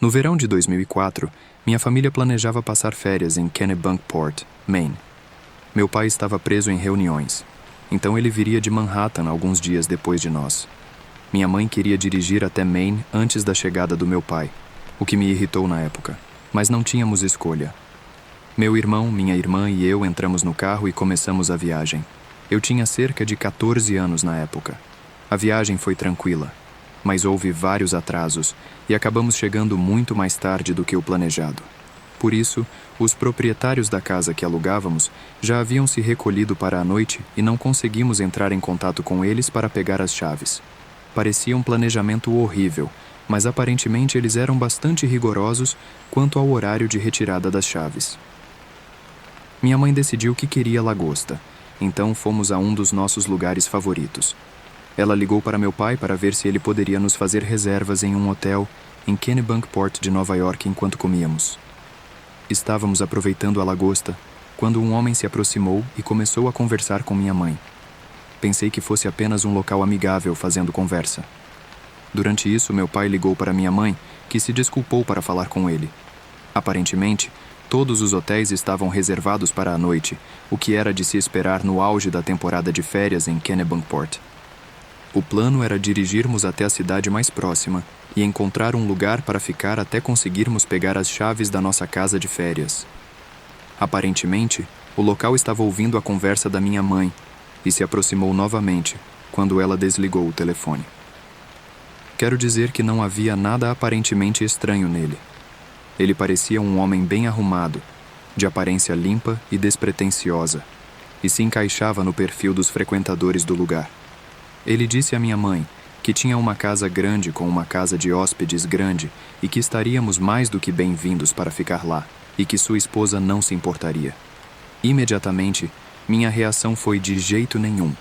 No verão de 2004, minha família planejava passar férias em Kennebunkport, Maine. Meu pai estava preso em reuniões, então ele viria de Manhattan alguns dias depois de nós. Minha mãe queria dirigir até Maine antes da chegada do meu pai, o que me irritou na época, mas não tínhamos escolha. Meu irmão, minha irmã e eu entramos no carro e começamos a viagem. Eu tinha cerca de 14 anos na época. A viagem foi tranquila, mas houve vários atrasos e acabamos chegando muito mais tarde do que o planejado. Por isso, os proprietários da casa que alugávamos já haviam se recolhido para a noite e não conseguimos entrar em contato com eles para pegar as chaves. Parecia um planejamento horrível, mas aparentemente eles eram bastante rigorosos quanto ao horário de retirada das chaves. Minha mãe decidiu que queria lagosta, então fomos a um dos nossos lugares favoritos. Ela ligou para meu pai para ver se ele poderia nos fazer reservas em um hotel em Kennebunkport de Nova York enquanto comíamos. Estávamos aproveitando a lagosta quando um homem se aproximou e começou a conversar com minha mãe. Pensei que fosse apenas um local amigável fazendo conversa. Durante isso, meu pai ligou para minha mãe, que se desculpou para falar com ele. Aparentemente, todos os hotéis estavam reservados para a noite, o que era de se esperar no auge da temporada de férias em Kennebunkport. O plano era dirigirmos até a cidade mais próxima e encontrar um lugar para ficar até conseguirmos pegar as chaves da nossa casa de férias. Aparentemente, o local estava ouvindo a conversa da minha mãe e se aproximou novamente quando ela desligou o telefone. Quero dizer que não havia nada aparentemente estranho nele. Ele parecia um homem bem arrumado, de aparência limpa e despretensiosa, e se encaixava no perfil dos frequentadores do lugar. Ele disse à minha mãe que tinha uma casa grande com uma casa de hóspedes grande e que estaríamos mais do que bem-vindos para ficar lá, e que sua esposa não se importaria. Imediatamente, minha reação foi de jeito nenhum.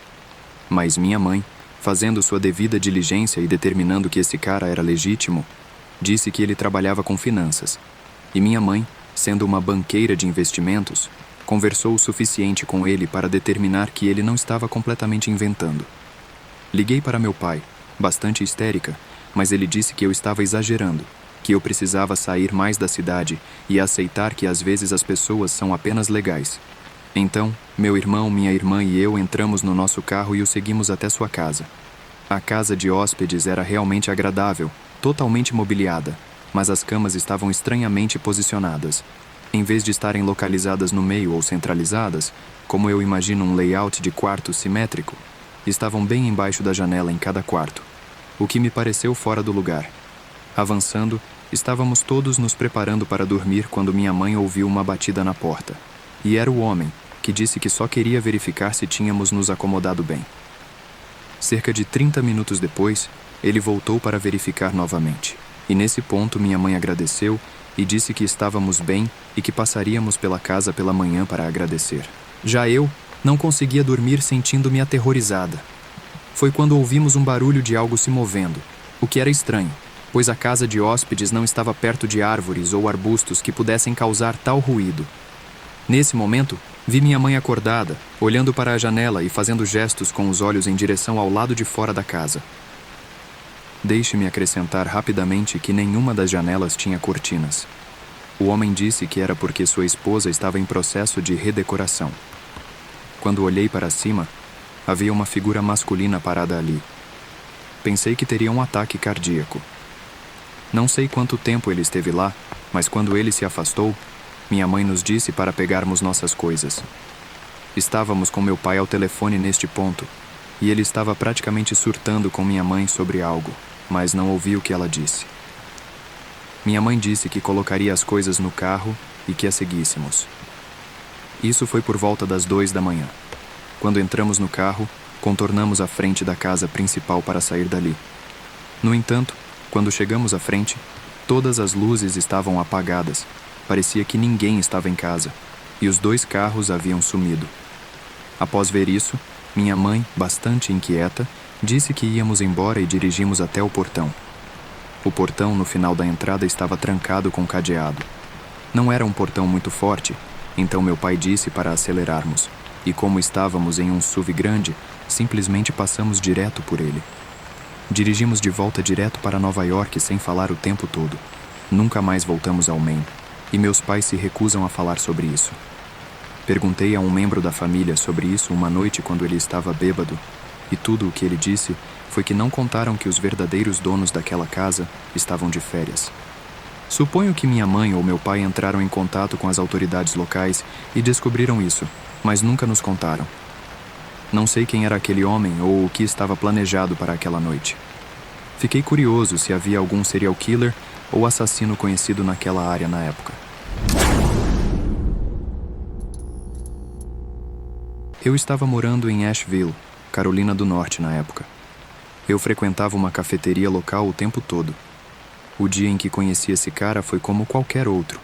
Mas minha mãe, fazendo sua devida diligência e determinando que esse cara era legítimo, disse que ele trabalhava com finanças. E minha mãe, sendo uma banqueira de investimentos, conversou o suficiente com ele para determinar que ele não estava completamente inventando. Liguei para meu pai, bastante histérica, mas ele disse que eu estava exagerando, que eu precisava sair mais da cidade e aceitar que às vezes as pessoas são apenas legais. Então, meu irmão, minha irmã e eu entramos no nosso carro e o seguimos até sua casa. A casa de hóspedes era realmente agradável, totalmente mobiliada, mas as camas estavam estranhamente posicionadas. Em vez de estarem localizadas no meio ou centralizadas, como eu imagino um layout de quarto simétrico, estavam bem embaixo da janela em cada quarto, o que me pareceu fora do lugar. Avançando, estávamos todos nos preparando para dormir quando minha mãe ouviu uma batida na porta. E era o homem, que disse que só queria verificar se tínhamos nos acomodado bem. Cerca de 30 minutos depois, ele voltou para verificar novamente. E nesse ponto minha mãe agradeceu e disse que estávamos bem e que passaríamos pela casa pela manhã para agradecer. Já eu não conseguia dormir sentindo-me aterrorizada. Foi quando ouvimos um barulho de algo se movendo, o que era estranho, pois a casa de hóspedes não estava perto de árvores ou arbustos que pudessem causar tal ruído. Nesse momento, vi minha mãe acordada, olhando para a janela e fazendo gestos com os olhos em direção ao lado de fora da casa. Deixe-me acrescentar rapidamente que nenhuma das janelas tinha cortinas. O homem disse que era porque sua esposa estava em processo de redecoração. Quando olhei para cima, havia uma figura masculina parada ali. Pensei que teria um ataque cardíaco. Não sei quanto tempo ele esteve lá, mas quando ele se afastou, minha mãe nos disse para pegarmos nossas coisas. Estávamos com meu pai ao telefone neste ponto, e ele estava praticamente surtando com minha mãe sobre algo, mas não ouvi o que ela disse. Minha mãe disse que colocaria as coisas no carro e que a seguíssemos. Isso foi por volta das 2 da manhã. Quando entramos no carro, contornamos a frente da casa principal para sair dali. No entanto, quando chegamos à frente, todas as luzes estavam apagadas. Parecia que ninguém estava em casa, e os 2 carros haviam sumido. Após ver isso, minha mãe, bastante inquieta, disse que íamos embora e dirigimos até o portão. O portão no final da entrada estava trancado com cadeado. Não era um portão muito forte, então meu pai disse para acelerarmos, e como estávamos em um SUV grande, simplesmente passamos direto por ele. Dirigimos de volta direto para Nova York sem falar o tempo todo. Nunca mais voltamos ao Maine, e meus pais se recusam a falar sobre isso. Perguntei a um membro da família sobre isso uma noite quando ele estava bêbado, e tudo o que ele disse foi que não contaram que os verdadeiros donos daquela casa estavam de férias. Suponho que minha mãe ou meu pai entraram em contato com as autoridades locais e descobriram isso, mas nunca nos contaram. Não sei quem era aquele homem ou o que estava planejado para aquela noite. Fiquei curioso se havia algum serial killer ou assassino conhecido naquela área na época. Eu estava morando em Asheville, Carolina do Norte na época. Eu frequentava uma cafeteria local o tempo todo. O dia em que conheci esse cara foi como qualquer outro.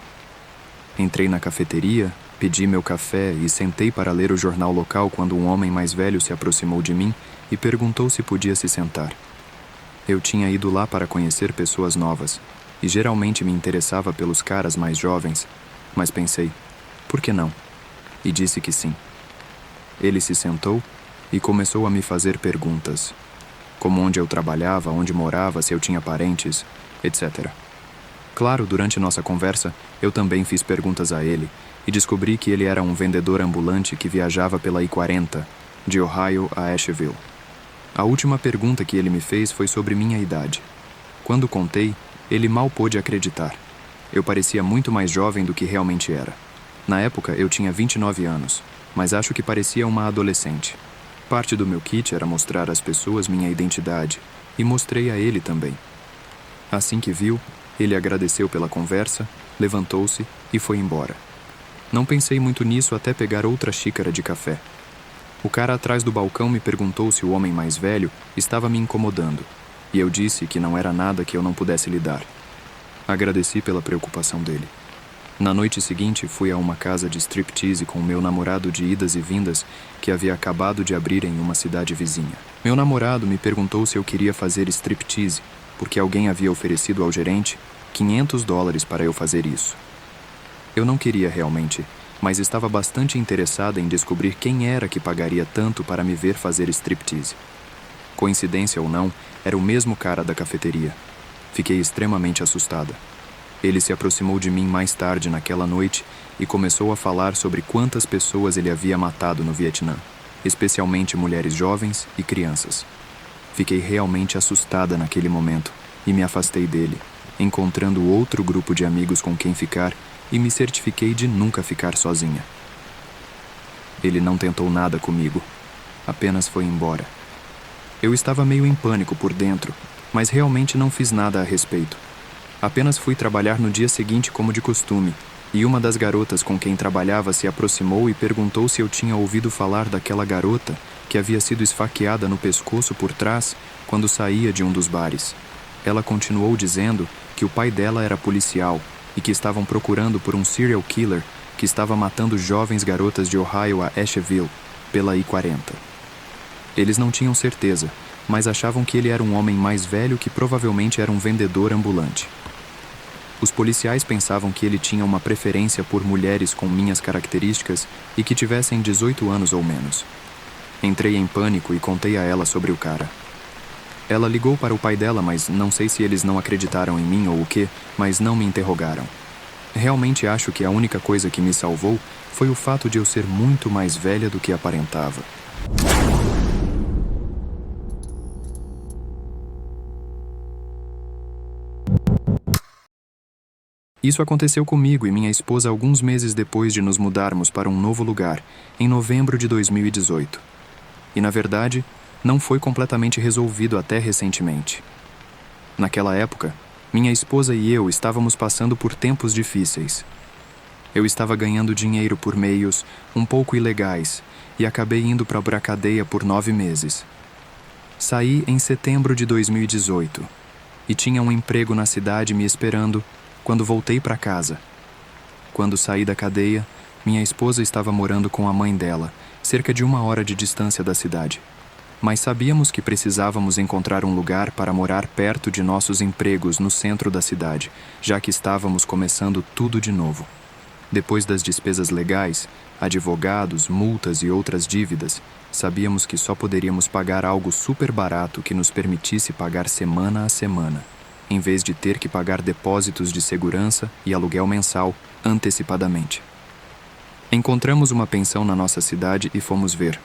Entrei na cafeteria, pedi meu café e sentei para ler o jornal local quando um homem mais velho se aproximou de mim e perguntou se podia se sentar. Eu tinha ido lá para conhecer pessoas novas e geralmente me interessava pelos caras mais jovens, mas pensei, por que não? E disse que sim. Ele se sentou e começou a me fazer perguntas, como onde eu trabalhava, onde morava, se eu tinha parentes, etc. Claro, durante nossa conversa, eu também fiz perguntas a ele e descobri que ele era um vendedor ambulante que viajava pela I-40, de Ohio a Asheville. A última pergunta que ele me fez foi sobre minha idade. Quando contei, ele mal pôde acreditar. Eu parecia muito mais jovem do que realmente era. Na época, eu tinha 29 anos, mas acho que parecia uma adolescente. Parte do meu kit era mostrar às pessoas minha identidade, e mostrei a ele também. Assim que viu, ele agradeceu pela conversa, levantou-se e foi embora. Não pensei muito nisso até pegar outra xícara de café. O cara atrás do balcão me perguntou se o homem mais velho estava me incomodando, e eu disse que não era nada que eu não pudesse lidar. Agradeci pela preocupação dele. Na noite seguinte, fui a uma casa de striptease com meu namorado de idas e vindas que havia acabado de abrir em uma cidade vizinha. Meu namorado me perguntou se eu queria fazer striptease, porque alguém havia oferecido ao gerente $500 para eu fazer isso. Eu não queria realmente, mas estava bastante interessada em descobrir quem era que pagaria tanto para me ver fazer striptease. Coincidência ou não, era o mesmo cara da cafeteria. Fiquei extremamente assustada. Ele se aproximou de mim mais tarde naquela noite e começou a falar sobre quantas pessoas ele havia matado no Vietnã, especialmente mulheres jovens e crianças. Fiquei realmente assustada naquele momento e me afastei dele, encontrando outro grupo de amigos com quem ficar e me certifiquei de nunca ficar sozinha. Ele não tentou nada comigo, apenas foi embora. Eu estava meio em pânico por dentro, mas realmente não fiz nada a respeito. Apenas fui trabalhar no dia seguinte como de costume, e uma das garotas com quem trabalhava se aproximou e perguntou se eu tinha ouvido falar daquela garota que havia sido esfaqueada no pescoço por trás quando saía de um dos bares. Ela continuou dizendo que o pai dela era policial e que estavam procurando por um serial killer que estava matando jovens garotas de Ohio a Asheville, pela I-40. Eles não tinham certeza, mas achavam que ele era um homem mais velho que provavelmente era um vendedor ambulante. Os policiais pensavam que ele tinha uma preferência por mulheres com minhas características e que tivessem 18 anos ou menos. Entrei em pânico e contei a ela sobre o cara. Ela ligou para o pai dela, mas não sei se eles não acreditaram em mim ou o quê, mas não me interrogaram. Realmente acho que a única coisa que me salvou foi o fato de eu ser muito mais velha do que aparentava. Isso aconteceu comigo e minha esposa alguns meses depois de nos mudarmos para um novo lugar, em novembro de 2018. E, na verdade, não foi completamente resolvido até recentemente. Naquela época, minha esposa e eu estávamos passando por tempos difíceis. Eu estava ganhando dinheiro por meios um pouco ilegais e acabei indo para a cadeia por 9 meses. Saí em setembro de 2018 e tinha um emprego na cidade me esperando quando voltei para casa. Quando saí da cadeia, minha esposa estava morando com a mãe dela, cerca de 1 hora de distância da cidade. Mas sabíamos que precisávamos encontrar um lugar para morar perto de nossos empregos no centro da cidade, já que estávamos começando tudo de novo. Depois das despesas legais, advogados, multas e outras dívidas, sabíamos que só poderíamos pagar algo super barato que nos permitisse pagar semana a semana. em vez de ter que pagar depósitos de segurança e aluguel mensal antecipadamente. Encontramos uma pensão na nossa cidade e fomos ver.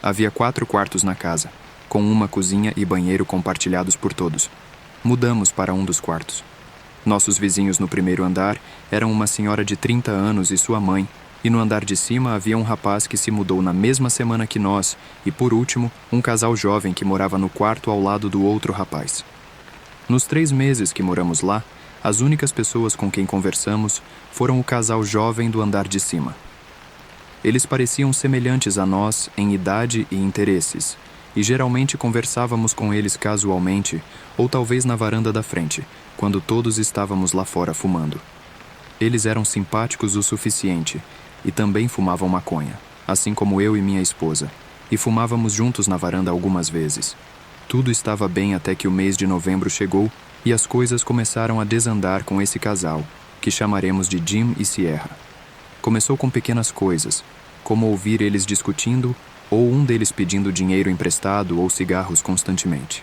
Havia 4 quartos na casa, com uma cozinha e banheiro compartilhados por todos. Mudamos para um dos quartos. Nossos vizinhos no primeiro andar eram uma senhora de 30 anos e sua mãe, e no andar de cima havia um rapaz que se mudou na mesma semana que nós, e por último, um casal jovem que morava no quarto ao lado do outro rapaz. Nos 3 meses que moramos lá, as únicas pessoas com quem conversamos foram o casal jovem do andar de cima. Eles pareciam semelhantes a nós em idade e interesses, e geralmente conversávamos com eles casualmente, ou talvez na varanda da frente, quando todos estávamos lá fora fumando. Eles eram simpáticos o suficiente, e também fumavam maconha, assim como eu e minha esposa, e fumávamos juntos na varanda algumas vezes. Tudo estava bem até que o mês de novembro chegou e as coisas começaram a desandar com esse casal, que chamaremos de Jim e Sierra. Começou com pequenas coisas, como ouvir eles discutindo ou um deles pedindo dinheiro emprestado ou cigarros constantemente.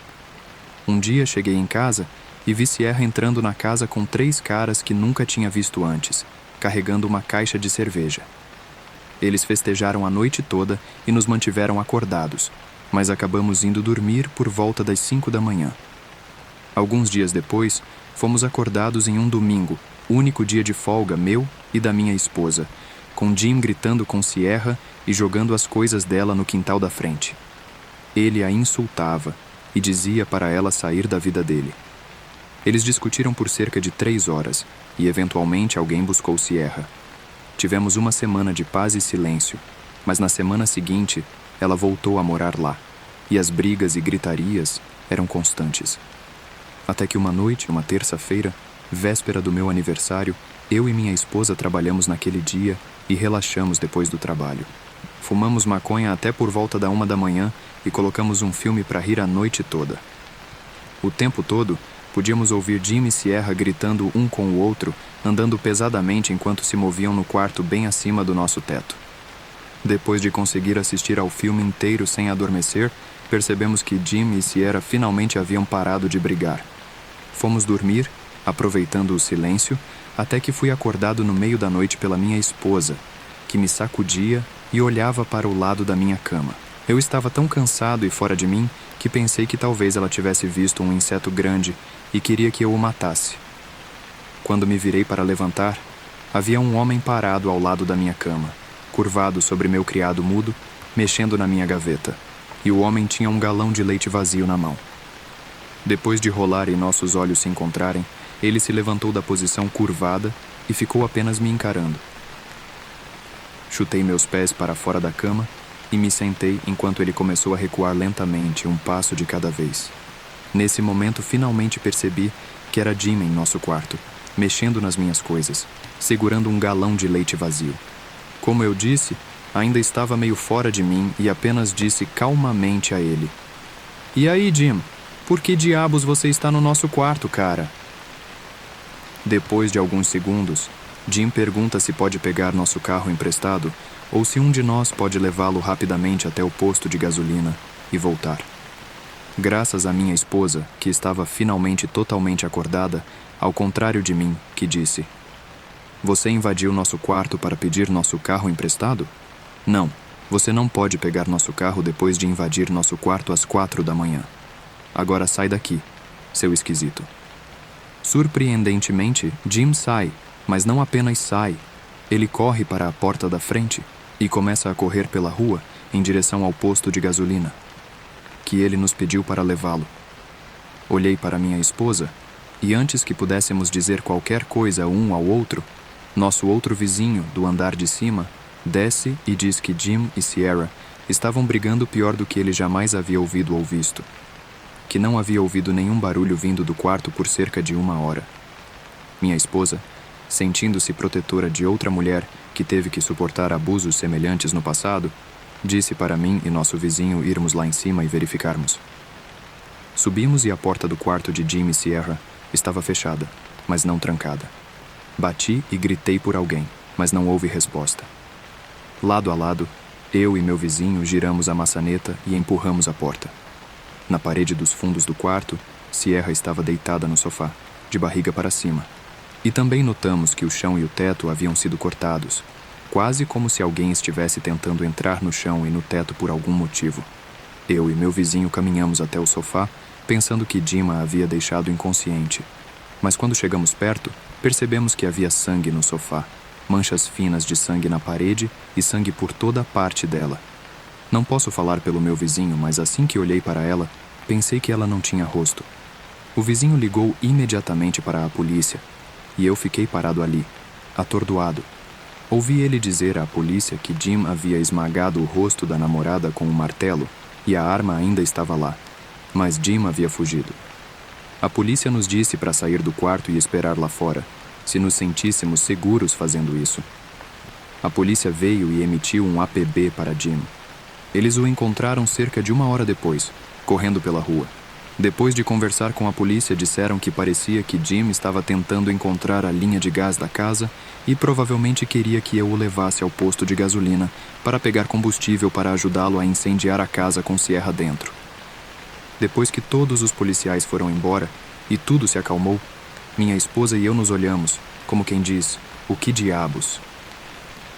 Um dia cheguei em casa e vi Sierra entrando na casa com 3 caras que nunca tinha visto antes, carregando uma caixa de cerveja. Eles festejaram a noite toda e nos mantiveram acordados, mas acabamos indo dormir por volta das 5 da manhã. Alguns dias depois, fomos acordados em um domingo, único dia de folga meu e da minha esposa, com Jim gritando com Sierra e jogando as coisas dela no quintal da frente. Ele a insultava e dizia para ela sair da vida dele. Eles discutiram por cerca de 3 horas e eventualmente alguém buscou Sierra. Tivemos uma semana de paz e silêncio, mas na semana seguinte ela voltou a morar lá, e as brigas e gritarias eram constantes. Até que uma noite, uma terça-feira, véspera do meu aniversário, eu e minha esposa trabalhamos naquele dia e relaxamos depois do trabalho. Fumamos maconha até por volta da 1 da manhã e colocamos um filme para rir a noite toda. O tempo todo, podíamos ouvir Jim e Sierra gritando um com o outro, andando pesadamente enquanto se moviam no quarto bem acima do nosso teto. Depois de conseguir assistir ao filme inteiro sem adormecer, percebemos que Jim e Sierra finalmente haviam parado de brigar. Fomos dormir, aproveitando o silêncio, até que fui acordado no meio da noite pela minha esposa, que me sacudia e olhava para o lado da minha cama. Eu estava tão cansado e fora de mim que pensei que talvez ela tivesse visto um inseto grande e queria que eu o matasse. Quando me virei para levantar, havia um homem parado ao lado da minha cama, curvado sobre meu criado mudo, mexendo na minha gaveta, e o homem tinha um galão de leite vazio na mão. Depois de rolar e nossos olhos se encontrarem, ele se levantou da posição curvada e ficou apenas me encarando. Chutei meus pés para fora da cama e me sentei enquanto ele começou a recuar lentamente, um passo de cada vez. Nesse momento, finalmente percebi que era Jim em nosso quarto, mexendo nas minhas coisas, segurando um galão de leite vazio. Como eu disse, ainda estava meio fora de mim e apenas disse calmamente a ele: "E aí, Jim, por que diabos você está no nosso quarto, cara?" Depois de alguns segundos, Jim pergunta se pode pegar nosso carro emprestado ou se um de nós pode levá-lo rapidamente até o posto de gasolina e voltar. Graças à minha esposa, que estava finalmente totalmente acordada, ao contrário de mim, que disse: "Você invadiu nosso quarto para pedir nosso carro emprestado? Não, você não pode pegar nosso carro depois de invadir nosso quarto às 4 da manhã. Agora sai daqui, seu esquisito." Surpreendentemente, Jim sai, mas não apenas sai. Ele corre para a porta da frente e começa a correr pela rua em direção ao posto de gasolina, que ele nos pediu para levá-lo. Olhei para minha esposa e antes que pudéssemos dizer qualquer coisa um ao outro, nosso outro vizinho, do andar de cima, desce e diz que Jim e Sierra estavam brigando pior do que ele jamais havia ouvido ou visto. Que não havia ouvido nenhum barulho vindo do quarto por cerca de 1 hora. Minha esposa, sentindo-se protetora de outra mulher que teve que suportar abusos semelhantes no passado, disse para mim e nosso vizinho irmos lá em cima e verificarmos. Subimos e a porta do quarto de Jim e Sierra estava fechada, mas não trancada. Bati e gritei por alguém, mas não houve resposta. Lado a lado, eu e meu vizinho giramos a maçaneta e empurramos a porta. Na parede dos fundos do quarto, Sierra estava deitada no sofá, de barriga para cima. E também notamos que o chão e o teto haviam sido cortados, quase como se alguém estivesse tentando entrar no chão e no teto por algum motivo. Eu e meu vizinho caminhamos até o sofá, pensando que Dima a havia deixado inconsciente. Mas quando chegamos perto, percebemos que havia sangue no sofá, manchas finas de sangue na parede e sangue por toda a parte dela. Não posso falar pelo meu vizinho, mas assim que olhei para ela, pensei que ela não tinha rosto. O vizinho ligou imediatamente para a polícia, e eu fiquei parado ali, atordoado. Ouvi ele dizer à polícia que Jim havia esmagado o rosto da namorada com um martelo e a arma ainda estava lá, mas Jim havia fugido. A polícia nos disse para sair do quarto e esperar lá fora, se nos sentíssemos seguros fazendo isso. A polícia veio e emitiu um APB para Jim. Eles o encontraram cerca de 1 hora depois, correndo pela rua. Depois de conversar com a polícia, disseram que parecia que Jim estava tentando encontrar a linha de gás da casa e provavelmente queria que eu o levasse ao posto de gasolina para pegar combustível para ajudá-lo a incendiar a casa com Sierra dentro. Depois que todos os policiais foram embora e tudo se acalmou, minha esposa e eu nos olhamos, como quem diz, o que diabos?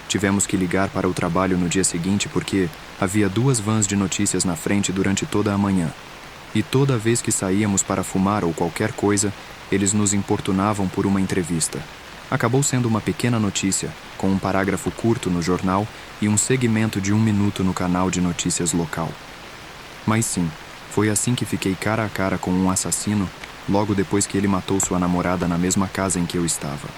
Tivemos que ligar para o trabalho no dia seguinte porque havia 2 vans de notícias na frente durante toda a manhã. E toda vez que saíamos para fumar ou qualquer coisa, eles nos importunavam por uma entrevista. Acabou sendo uma pequena notícia, com um parágrafo curto no jornal e um segmento de 1 minuto no canal de notícias local. Mas sim, foi assim que fiquei cara a cara com um assassino, logo depois que ele matou sua namorada na mesma casa em que eu estava.